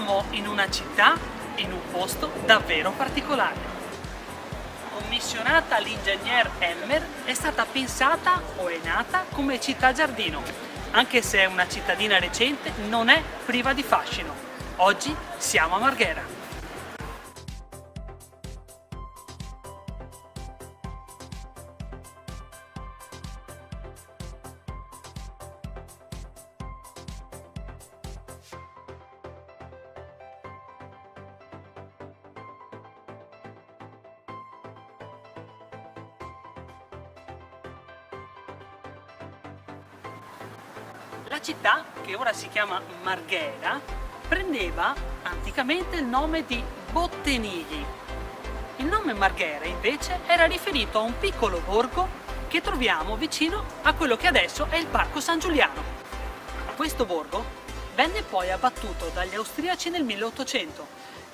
Siamo in una città, in un posto davvero particolare. Commissionata all'ingegner Elmer, è stata pensata o è nata come città giardino. Anche se è una cittadina recente, non è priva di fascino. Oggi siamo a Marghera. La città, che ora si chiama Marghera, prendeva anticamente il nome di Bottenigli. Il nome Marghera invece era riferito a un piccolo borgo che troviamo vicino a quello che adesso è il Parco San Giuliano. Questo borgo venne poi abbattuto dagli austriaci nel 1800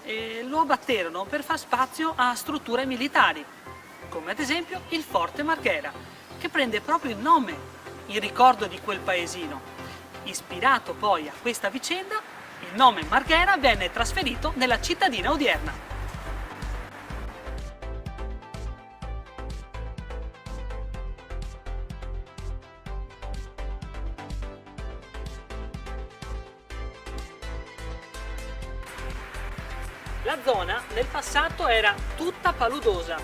e lo abbatterono per far spazio a strutture militari, come ad esempio il Forte Marghera, che prende proprio il nome in ricordo di quel paesino. Ispirato poi a questa vicenda, il nome Marghera venne trasferito nella cittadina odierna. La zona nel passato era tutta paludosa.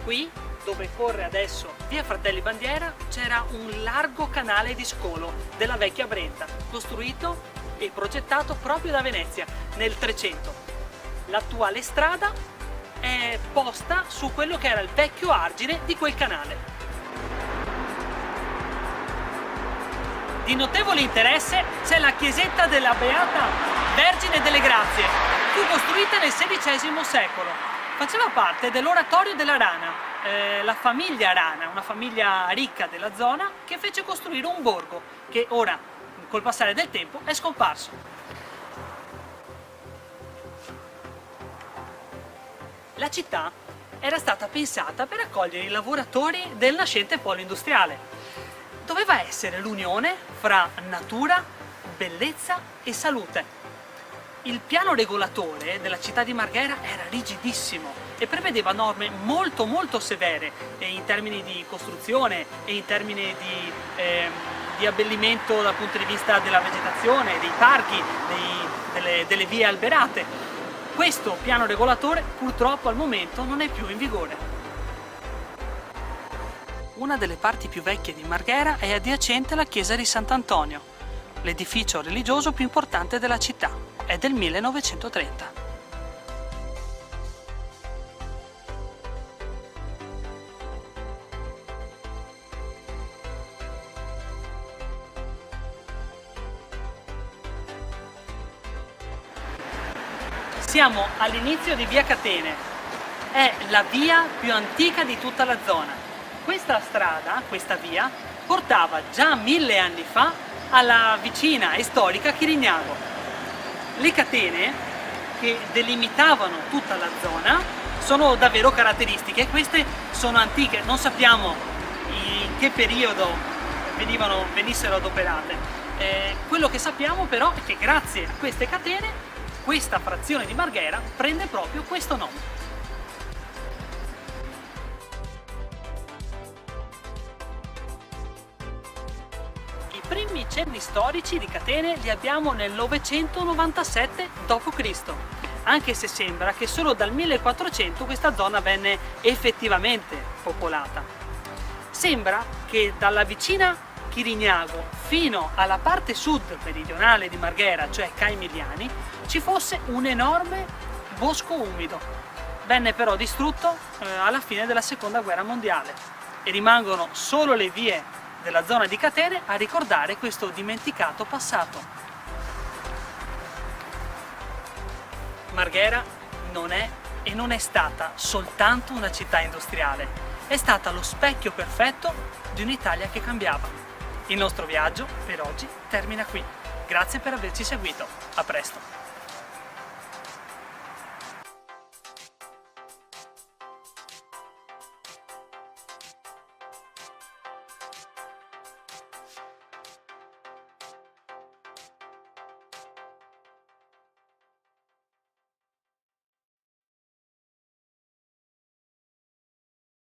Qui, dove corre adesso via Fratelli Bandiera, c'era un largo canale di scolo della vecchia Brenta, costruito e progettato proprio da Venezia nel 300. L'attuale strada è posta su quello che era il vecchio argine di quel canale. Di notevole interesse c'è la chiesetta della Beata Vergine delle Grazie. Fu costruita nel XVI secolo. Faceva parte dell'oratorio della Rana. La famiglia Rana, una famiglia ricca della zona, che fece costruire un borgo che ora, col passare del tempo, è scomparso. La città era stata pensata per accogliere i lavoratori del nascente polo industriale. Doveva essere l'unione fra natura, bellezza e salute. Il piano regolatore della città di Marghera era rigidissimo e prevedeva norme molto severe in termini di costruzione e in termini di abbellimento dal punto di vista della vegetazione, dei parchi, delle vie alberate. Questo piano regolatore purtroppo al momento non è più in vigore. Una delle parti più vecchie di Marghera è adiacente alla chiesa di Sant'Antonio, l'edificio religioso più importante della città. È del 1930. Siamo all'inizio di via Catene, è la via più antica di tutta la zona. Questa strada, questa via, portava già 1000 anni fa alla vicina e storica Chirignago. Le catene che delimitavano tutta la zona sono davvero caratteristiche, queste sono antiche, non sappiamo in che periodo venissero adoperate. Quello che sappiamo però è che grazie a queste catene questa frazione di Marghera prende proprio questo nome. I primi cenni storici di Catene li abbiamo nel 997 d.C., anche se sembra che solo dal 1400 questa zona venne effettivamente popolata. Sembra che dalla vicina Chirignago fino alla parte sud meridionale di Marghera, cioè Caimigliani, ci fosse un enorme bosco umido. Venne però distrutto alla fine della Seconda Guerra Mondiale e rimangono solo le vie della zona di Catene a ricordare questo dimenticato passato. Marghera non è e non è stata soltanto una città industriale, è stata lo specchio perfetto di un'Italia che cambiava. Il nostro viaggio per oggi termina qui. Grazie per averci seguito, a presto!